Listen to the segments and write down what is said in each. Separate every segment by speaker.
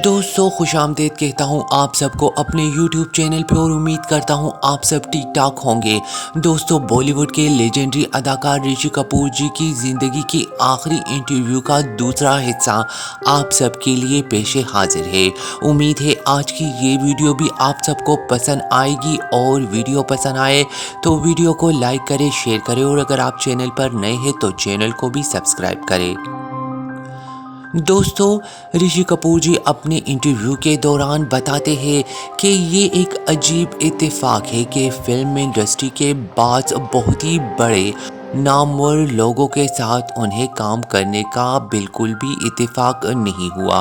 Speaker 1: दोस्तों खुशामदीद कहता हूँ आप सबको अपने YouTube चैनल पे और उम्मीद करता हूँ आप सब ठीक ठाक होंगे। दोस्तों बॉलीवुड के लेजेंडरी अदाकार ऋषि कपूर जी की ज़िंदगी की आखिरी इंटरव्यू का दूसरा हिस्सा आप सबके लिए पेश हाजिर है। उम्मीद है आज की ये वीडियो भी आप सबको पसंद आएगी और वीडियो पसंद आए तो वीडियो को लाइक करें, शेयर करें और अगर आप चैनल पर नए हैं तो चैनल को भी सब्सक्राइब करें। दोस्तों ऋषि कपूर जी अपने इंटरव्यू के दौरान बताते हैं कि ये एक अजीब इत्तेफाक है कि फिल्म इंडस्ट्री के बाद बहुत ही बड़े नामवर लोगों के साथ उन्हें काम करने का बिल्कुल भी इत्तेफाक नहीं हुआ।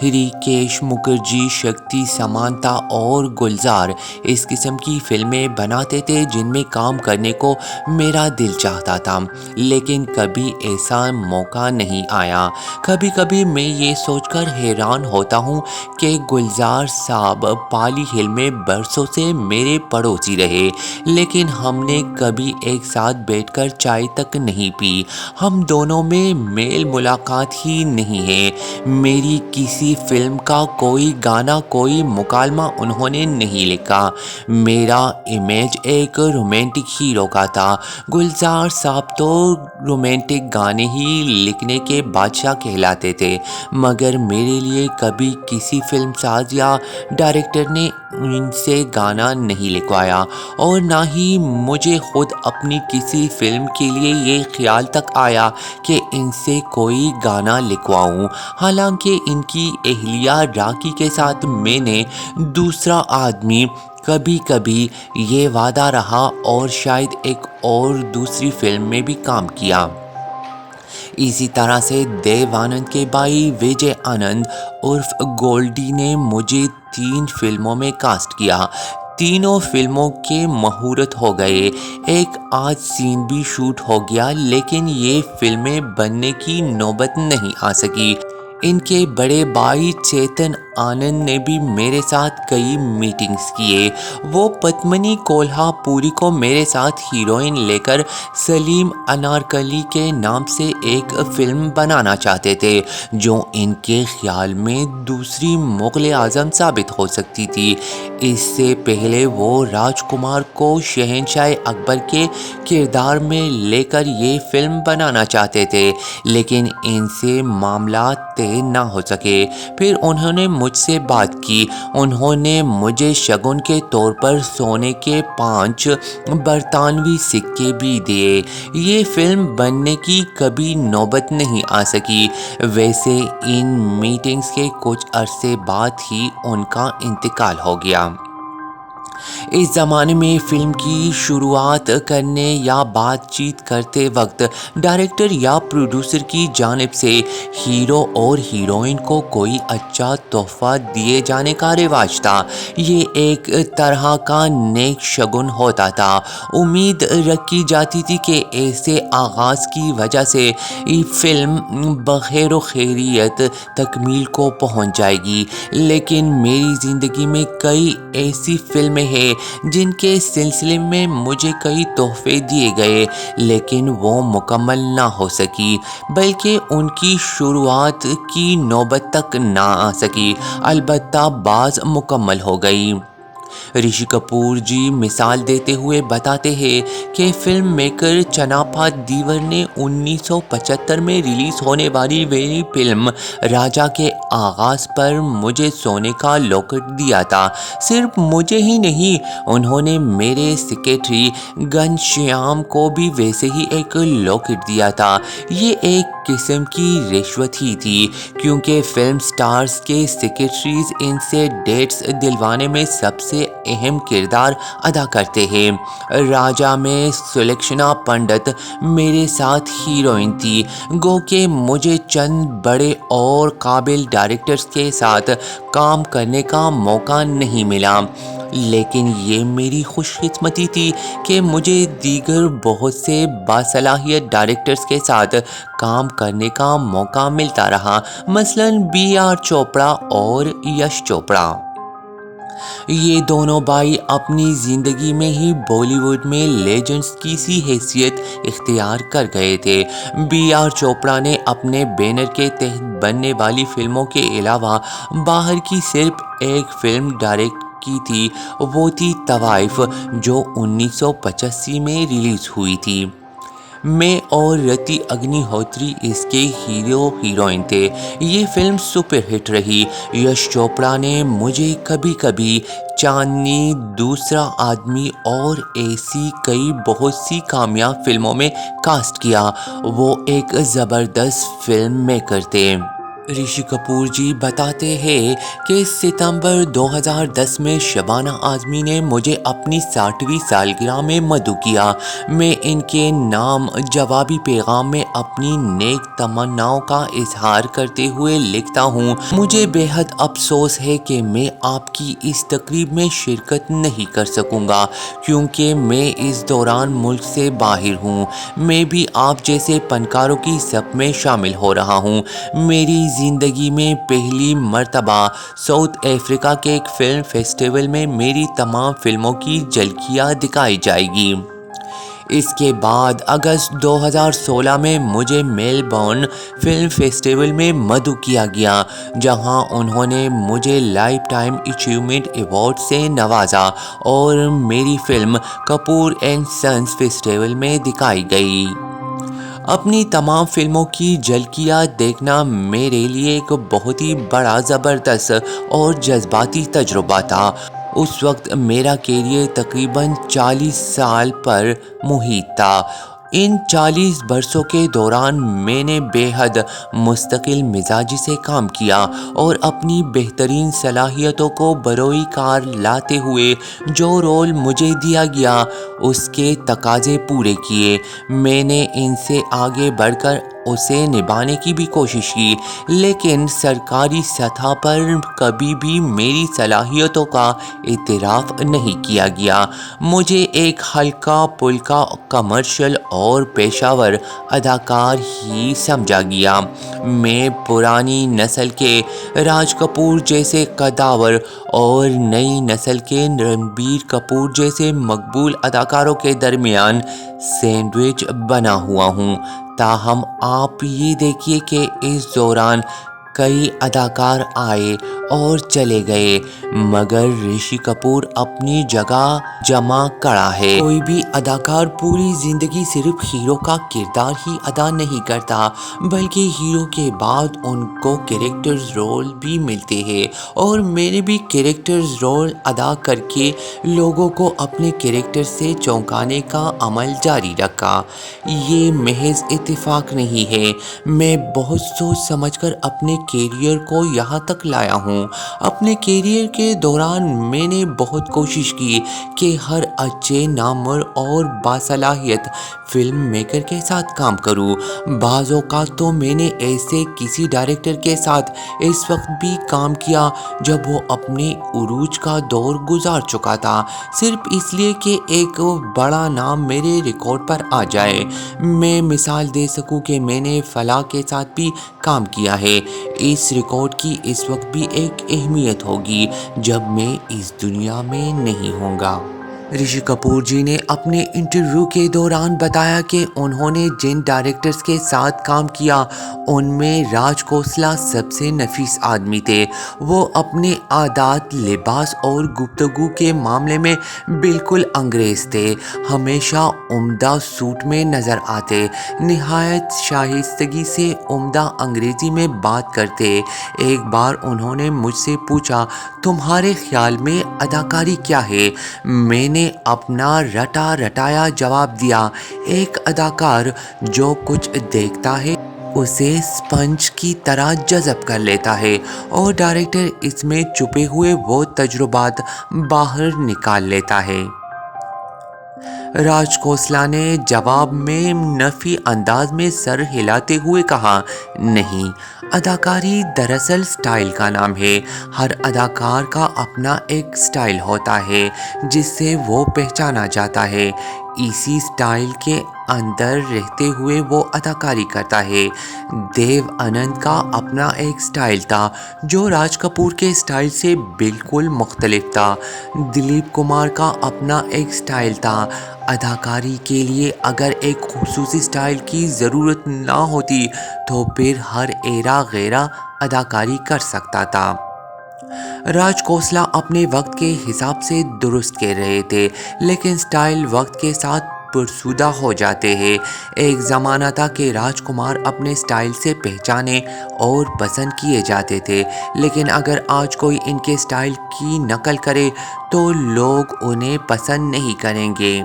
Speaker 1: ऋषिकेश मुखर्जी, शक्ति, समांता और गुलजार इस किस्म की फिल्में बनाते थे जिनमें काम करने को मेरा दिल चाहता था, लेकिन कभी ऐसा मौका नहीं आया। कभी कभी मैं ये सोचकर हैरान होता हूँ कि गुलजार साहब पाली हिल में बरसों से मेरे पड़ोसी रहे, लेकिन हमने कभी एक साथ बैठकर चाय तक नहीं पी। हम दोनों में मेल मुलाकात ही नहीं है। मेरी किसी फिल्म का कोई गाना, कोई मुकालमा उन्होंने नहीं लिखा। मेरा इमेज एक रोमांटिक हीरो का था। गुलजार साहब तो रोमांटिक गाने ही लिखने के बादशाह कहलाते थे, मगर मेरे लिए कभी किसी फिल्म साज या डायरेक्टर ने इनसे गाना नहीं लिखवाया और ना ही मुझे खुद अपनी किसी फिल्म के लिए ये ख्याल तक आया कि इनसे कोई गाना लिखवाऊं। हालांकि इनकी अहलिया राखी के साथ मैंने दूसरा आदमी कभी कभी ये वादा रहा और शायद एक और दूसरी फिल्म में भी काम किया। इसी तरह से देव आनंद के भाई विजय आनंद उर्फ गोल्डी ने मुझे 3 फिल्मों में कास्ट किया। तीनों फिल्मों के मुहूर्त हो गए, एक आज सीन भी शूट हो गया, लेकिन ये फिल्में बनने की नौबत नहीं आ सकी। इनके बड़े भाई चेतन आनंद ने भी मेरे साथ कई मीटिंग्स किए। वो पद्मिनी कोल्हापुरी को मेरे साथ हीरोइन लेकर सलीम अनारकली के नाम से एक फिल्म बनाना चाहते थे, जो इनके ख्याल में दूसरी मुग़ल आज़म साबित हो सकती थी। इससे पहले वो राजकुमार को शहंशाह अकबर के किरदार में लेकर ये फिल्म बनाना चाहते थे, लेकिन इनसे मामला तय ना हो सके। फिर उन्होंने मुझसे बात की। उन्होंने मुझे शगुन के तौर पर सोने के 5 बरतानवी सिक्के भी दिए। ये फिल्म बनने की कभी नौबत नहीं आ सकी। वैसे इन मीटिंग्स के कुछ अरसे बाद ही उनका इंतकाल हो गया। इस ज़माने में फ़िल्म की शुरुआत करने या बातचीत करते वक्त डायरेक्टर या प्रोड्यूसर की जानिब से हीरो और हीरोइन को कोई अच्छा तोहफ़ा दिए जाने का रिवाज था। ये एक तरह का नेक शगुन होता था। उम्मीद रखी जाती थी कि ऐसे आगाज़ की वजह से ये फ़िल्म बखैर खैरियत तकमील को पहुंच जाएगी। लेकिन मेरी ज़िंदगी में कई ऐसी फिल्में हैं जिनके सिलसिले में मुझे कई तोहफे दिए गए, लेकिन वो मुकम्मल ना हो सकी, बल्कि उनकी शुरुआत की नौबत तक ना आ सकी। अलबत्ता बाज़ मुकम्मल हो गई। ऋषि कपूर जी मिसाल देते हुए बताते हैं कि फिल्म मेकर चन्नाप्पा दीवर ने 1975 में रिलीज़ होने वाली मेरी फिल्म राजा के आगाज़ पर मुझे सोने का लॉकेट दिया था। सिर्फ मुझे ही नहीं, उन्होंने मेरे सेक्रेटरी घनश्याम को भी वैसे ही एक लॉकेट दिया था। ये एक किस्म की रिश्वत ही थी, क्योंकि फिल्म स्टार्स के सेक्रेटरीज इनसे डेट्स दिलवाने में सबसे अहम किरदार अदा करते हैं। राजा में सुलक्षणा पंडित मेरे साथ हीरोइन थी। गो के मुझे चंद बड़े और काबिल डायरेक्टर्स के साथ काम करने का मौका नहीं मिला, लेकिन ये मेरी खुशकिस्मती थी कि मुझे दीगर बहुत से बासलाहियत डायरेक्टर्स के साथ काम करने का मौका मिलता रहा, मसलन B.R. चोपड़ा और यश चोपड़ा। ये दोनों भाई अपनी ज़िंदगी में ही बॉलीवुड में लेजेंड्स की सी हैसियत इख्तियार कर गए थे। बी.आर. चोपड़ा ने अपने बैनर के तहत बनने वाली फिल्मों के अलावा बाहर की सिर्फ एक फिल्म डायरेक्ट की थी, वो थी तवाइफ, जो 1985 में रिलीज़ हुई थी। मैं और रति अग्निहोत्री इसके हीरो हीरोइन थे। ये फिल्म सुपरहिट रही। यश चोपड़ा ने मुझे कभी कभी, चांदनी, दूसरा आदमी और ऐसी कई बहुत सी कामयाब फिल्मों में कास्ट किया। वो एक ज़बरदस्त फिल्म मेकर थे। ऋषि कपूर जी बताते हैं कि सितंबर 2010 में शबाना आज़मी ने मुझे अपनी 60वीं सालगिरह में मदऊ किया। मैं इनके नाम जवाबी पैगाम में अपनी नेक तमन्नाओं का इजहार करते हुए लिखता हूँ। मुझे बेहद अफसोस है कि मैं आपकी इस तकरीब में शिरकत नहीं कर सकूँगा, क्योंकि मैं इस दौरान मुल्क से बाहर हूँ। मैं भी आप जैसे फनकारों की सफ में शामिल हो रहा हूँ। मेरी ज़िंदगी में पहली मर्तबा साउथ अफ्रीका के एक फ़िल्म फेस्टिवल में मेरी तमाम फिल्मों की झलकियाँ दिखाई जाएगी। इसके बाद अगस्त 2016 में मुझे मेलबर्न फिल्म फेस्टिवल में मदऊ किया गया, जहां उन्होंने मुझे लाइफ टाइम अचीवमेंट अवार्ड से नवाजा और मेरी film Kapoor and Sons festival में दिखाई गई। अपनी तमाम फिल्मों की झलकियाँ देखना मेरे लिए एक बहुत ही बड़ा ज़बरदस्त और जज्बाती तजुर्बा था। उस वक्त मेरा कैरियर तकरीबन 40 साल पर मुहित था। इन 40 बरसों के दौरान मैंने बेहद मुस्तकिल मिजाजी से काम किया और अपनी बेहतरीन सलाहियतों को बरोई कार लाते हुए जो रोल मुझे दिया गया उसके तकाजे पूरे किए। मैंने इनसे आगे बढ़कर उसे निभाने की भी कोशिश की, लेकिन सरकारी सतह पर कभी भी मेरी सलाहियतों का इतराफ़ नहीं किया गया। मुझे एक हल्का पुल्का कमर्शियल और पेशावर अदाकार ही समझा गया। मैं पुरानी नस्ल के राज कपूर जैसे कदावर और नई नस्ल के रणबीर कपूर जैसे मकबूल अदाकारों के दरमियान सैंडविच बना हुआ हूँ। ताहम आप ये देखिए कि इस दौरान कई अदाकार आए और चले गए, मगर ऋषि कपूर अपनी जगह जमा कड़ा है। कोई भी अदाकार पूरी ज़िंदगी सिर्फ हीरो का किरदार ही अदा नहीं करता, बल्कि हीरो के बाद उनको कैरेक्टर्स रोल भी मिलते हैं, और मैंने भी कैरेक्टर्स रोल अदा करके लोगों को अपने कैरेक्टर से चौंकाने का अमल जारी रखा। ये महज इत्तेफाक नहीं है, मैं बहुत सोच समझकर अपने कैरियर को यहाँ तक लाया हूँ। अपने कैरियर के दौरान मैंने बहुत कोशिश की कि हर अच्छे, नामवर और बासलाहियत फिल्म मेकर के साथ काम करूं। बाज़ औक़ात तो मैंने ऐसे किसी डायरेक्टर के साथ इस वक्त भी काम किया जब वो अपने उरूज का दौर गुजार चुका था, सिर्फ इसलिए कि एक बड़ा नाम मेरे रिकॉर्ड पर आ जाए। मैं मिसाल दे सकूं कि मैंने फलाह के साथ भी काम किया है। इस रिकॉर्ड की इस वक्त भी एक अहमियत होगी जब मैं इस दुनिया में नहीं होऊंगा। ऋषि कपूर जी ने अपने इंटरव्यू के दौरान बताया कि उन्होंने जिन डायरेक्टर्स के साथ काम किया उनमें राज खोसला सबसे नफीस आदमी थे। वो अपने आदात, लिबास और गुफ्तगू के मामले में बिल्कुल अंग्रेज़ थे। हमेशा उम्दा सूट में नज़र आते, निहायत शाइस्तगी से उम्दा अंग्रेज़ी में बात करते। एक बार उन्होंने मुझसे पूछा, तुम्हारे ख्याल में अदाकारी क्या है? मैंने अपना रटा रटाया जवाब दिया, एक अदाकार जो कुछ देखता है उसे स्पंज की तरह जज़ब कर लेता है और डायरेक्टर इसमें छुपे हुए वो तजुर्बात बाहर निकाल लेता है। राज खोसला ने जवाब में नफ़ी अंदाज में सर हिलाते हुए कहा, नहीं, अदाकारी दरअसल स्टाइल का नाम है। हर अदाकार का अपना एक स्टाइल होता है जिससे वो पहचाना जाता है। इसी स्टाइल के अंदर रहते हुए वो अदाकारी करता है। देव आनंद का अपना एक स्टाइल था जो राज कपूर के स्टाइल से बिल्कुल मुख्तलिफ था। दिलीप कुमार का अपना एक स्टाइल था। अदाकारी के लिए अगर एक खूबसूरती स्टाइल की ज़रूरत ना होती तो फिर हर एरा गैरा अदाकारी कर सकता था। राज खोसला अपने वक्त के हिसाब से दुरुस्त कह रहे थे, लेकिन स्टाइल वक्त के साथ पुरसुदा हो जाते हैं। एक ज़माना था कि राजकुमार अपने स्टाइल से पहचाने और पसंद किए जाते थे, लेकिन अगर आज कोई इनके स्टाइल की नकल करे तो लोग उन्हें पसंद नहीं करेंगे।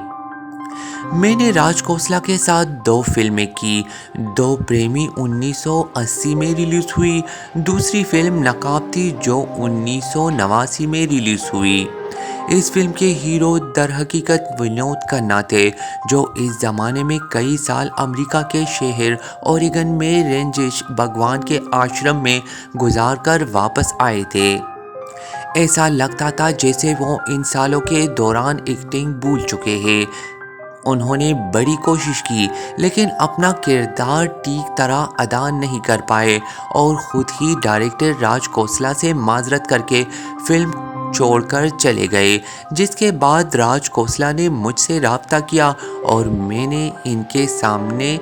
Speaker 1: मैंने राज खोसला के साथ 2 फिल्में की। दो प्रेमी 1980 में रिलीज़ हुई, दूसरी फिल्म नकाब थी जो 1989 में रिलीज़ हुई। इस फिल्म के हीरो दरहकीकत विनोद खन्ना थे, जो इस ज़माने में कई साल अमेरिका के शहर ओरेगन में रेंजिश भगवान के आश्रम में गुजार कर वापस आए थे। ऐसा लगता था जैसे वो इन सालों के दौरान एक्टिंग भूल चुके हैं। उन्होंने बड़ी कोशिश की, लेकिन अपना किरदार ठीक तरह अदा नहीं कर पाए और ख़ुद ही डायरेक्टर राज खोसला से माजरत करके फिल्म छोड़कर चले गए। जिसके बाद राज खोसला ने मुझसे राब्ता किया और मैंने इनके सामने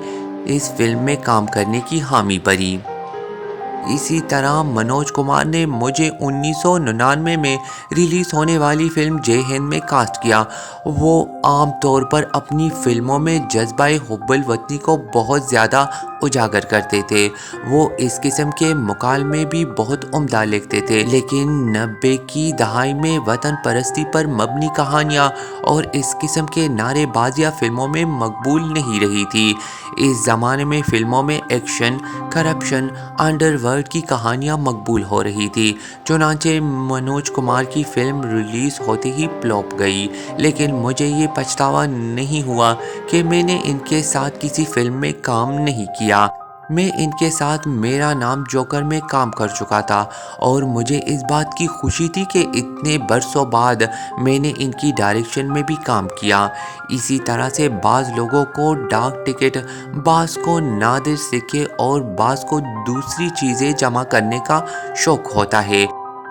Speaker 1: इस फिल्म में काम करने की हामी भरी। इसी तरह मनोज कुमार ने मुझे 1999 में रिलीज़ होने वाली फिल्म जय हिंद में कास्ट किया। वो आम तौर पर अपनी फिल्मों में जज्बाए हुब्बुल वतनी को बहुत ज़्यादा उजागर करते थे। वो इस किस्म के मुकालमे भी बहुत उम्दा लिखते थे, लेकिन 90 की दहाई में वतन परस्ती पर मबनी कहानियाँ और इस किस्म के नारेबाजियाँ फिल्मों में मकबूल नहीं रही थी। इस ज़माने में फिल्मों में एक्शन, करप्शन, अंडरवर्ल्ड की कहानियाँ मकबूल हो रही थी। चुनांचे मनोज कुमार की फिल्म रिलीज़ होते ही फ्लॉप गई, लेकिन मुझे ये पछतावा नहीं हुआ कि मैंने इनके साथ किसी फिल्म में काम नहीं किया। मैं इनके साथ मेरा नाम जोकर में काम कर चुका था और मुझे इस बात की खुशी थी कि इतने बरसों बाद मैंने इनकी डायरेक्शन में भी काम किया। इसी तरह से बाज़ लोगों को डाक टिकट, बाज़ को नादिर सिक्के और बाज़ को दूसरी चीज़ें जमा करने का शौक़ होता है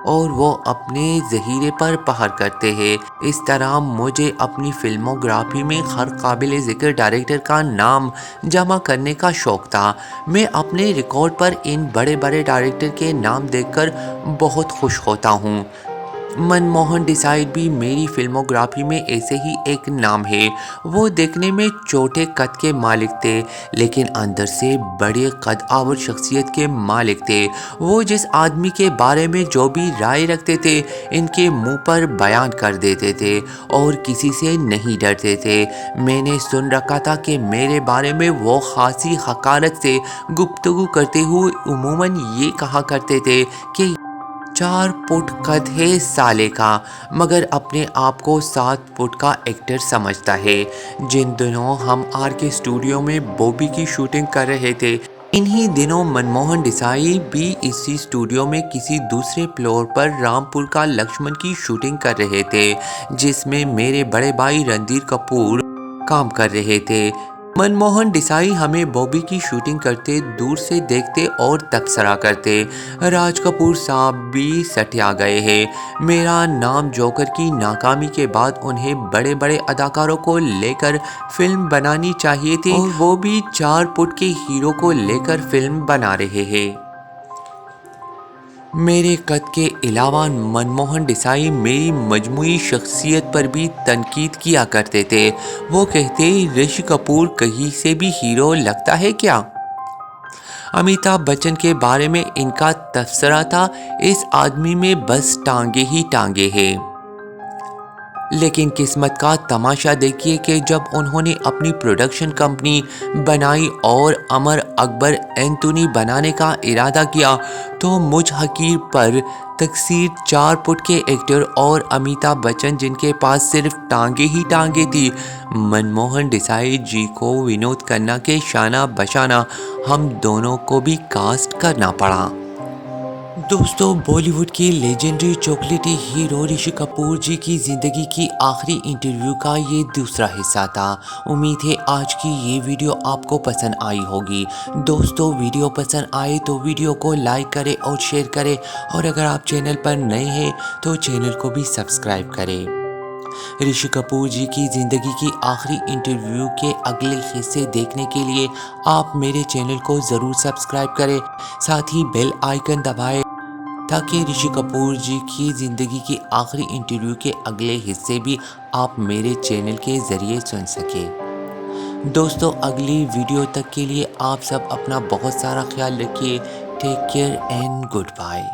Speaker 1: और वो अपने ज़हीरे पर पहर करते हैं। इस तरह मुझे अपनी फिल्मोग्राफी में हर काबिल ज़िक्र डायरेक्टर का नाम जमा करने का शौक़ था। मैं अपने रिकॉर्ड पर इन बड़े बड़े डायरेक्टर के नाम देखकर बहुत खुश होता हूँ। मनमोहन देसाई भी मेरी फिल्मोग्राफी में ऐसे ही एक नाम है। वो देखने में छोटे कद के मालिक थे, लेकिन अंदर से बड़े कद आवर शख्सियत के मालिक थे। वो जिस आदमी के बारे में जो भी राय रखते थे, इनके मुंह पर बयान कर देते थे और किसी से नहीं डरते थे। मैंने सुन रखा था कि मेरे बारे में वो खासी हकारत से गुफ्तगू करते हुए उमूमन ये कहा करते थे कि 4 फुट कद है साले का, मगर अपने आप को 7 फुट का एक्टर समझता है। जिन दिनों हम आर के स्टूडियो में बॉबी की शूटिंग कर रहे थे, इन्हीं दिनों मनमोहन देसाई भी इसी स्टूडियो में किसी दूसरे फ्लोर पर रामपुर का लक्ष्मण की शूटिंग कर रहे थे, जिसमें मेरे बड़े भाई रणधीर कपूर काम कर रहे थे। मनमोहन देसाई हमें बॉबी की शूटिंग करते दूर से देखते और तबसरा करते। राज कपूर साहब भी सटिया गए हैं। मेरा नाम जोकर की नाकामी के बाद उन्हें बड़े बड़े अदाकारों को लेकर फिल्म बनानी चाहिए थी और वो भी 4 फुट के हीरो को लेकर फिल्म बना रहे हैं। मेरे कद के अलावा मनमोहन देसाई मेरी मजमूई शख्सियत पर भी तनकीद किया करते थे। वो कहते, ऋषि कपूर कहीं से भी हीरो लगता है क्या? अमिताभ बच्चन के बारे में इनका तबसरा था, इस आदमी में बस टांगे ही टांगे हैं। लेकिन किस्मत का तमाशा देखिए कि जब उन्होंने अपनी प्रोडक्शन कंपनी बनाई और अमर अकबर एंथोनी बनाने का इरादा किया, तो मुझ हकीर पर तकसीर 4 फुट के एक्टर और अमिताभ बच्चन जिनके पास सिर्फ टांगे ही टांगे थी, मनमोहन देसाई जी को विनोद खन्ना के शाना बशाना हम दोनों को भी कास्ट करना पड़ा। दोस्तों, बॉलीवुड की लेजेंडरी चॉकलेटी हीरो ऋषि कपूर जी की ज़िंदगी की आखिरी इंटरव्यू का ये दूसरा हिस्सा था। उम्मीद है आज की ये वीडियो आपको पसंद आई होगी। दोस्तों, वीडियो पसंद आए तो वीडियो को लाइक करें और शेयर करें, और अगर आप चैनल पर नए हैं तो चैनल को भी सब्सक्राइब करें। ऋषि कपूर जी की ज़िंदगी की आखिरी इंटरव्यू के अगले हिस्से देखने के लिए आप मेरे चैनल को ज़रूर सब्सक्राइब करें, साथ ही बेल आइकन दबाएं ताकि ऋषि कपूर जी की ज़िंदगी की आखिरी इंटरव्यू के अगले हिस्से भी आप मेरे चैनल के ज़रिए सुन सकें। दोस्तों, अगली वीडियो तक के लिए आप सब अपना बहुत सारा ख्याल रखिए। Take care and good bye.